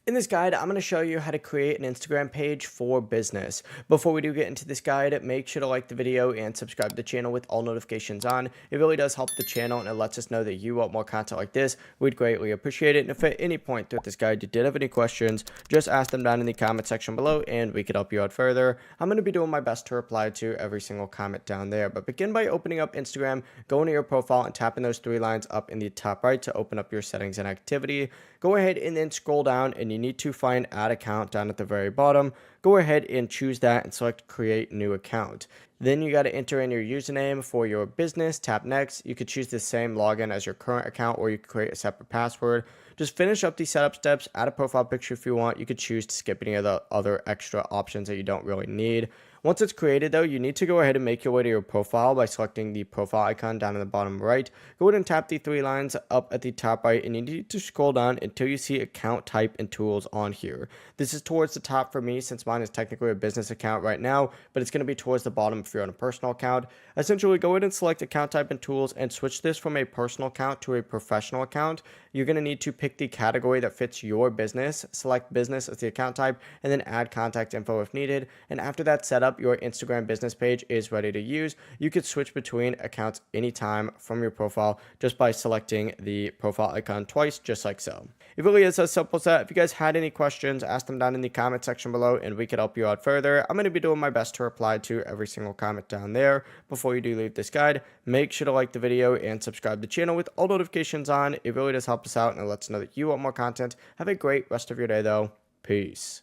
In this guide, I'm going to show you how to create an Instagram page for business. Before we do get into this guide, make sure to like the video and subscribe to the channel with all notifications on. It really does help the channel and it lets us know that you want more content like this. We'd greatly appreciate it. And if at any point throughout this guide you did have any questions, just ask them down in the comment section below and we could help you out further. I'm going to be doing my best to reply to every single comment down there. But begin by opening up Instagram, go into your profile and tapping those three lines up in the top right to open up your settings and activity. Go ahead and then scroll down and you need to find add account down at the very bottom. Go ahead and choose that and select create new account. Then you got to enter in your username for your business. Tap next. You could choose the same login as your current account or you could create a separate password. Just finish up these setup steps, add a profile picture if you want. You could choose to skip any of the other extra options that you don't really need. Once it's created though, you need to go ahead and make your way to your profile by selecting the profile icon down in the bottom right. Go ahead and tap the three lines up at the top right and you need to scroll down until you see account type and tools on here. This is towards the top for me since mine is technically a business account right now, but it's going to be towards the bottom if you're on a personal account. Essentially, go ahead and select account type and tools and switch this from a personal account to a professional account. You're going to need to pick the category that fits your business, select business as the account type, and then add contact info if needed. And after that setup, your Instagram business page is ready to use. You could switch between accounts anytime from your profile just by selecting the profile icon twice, just like so. It really is as simple as that. If you guys had any questions, ask them down in the comment section below and we could help you out further. I'm going to be doing my best to reply to every single comment down there. Before you do leave this guide, make sure to like the video and subscribe to the channel with all notifications on. It really does help us out and it lets us know that you want more content. Have a great rest of your day though. Peace.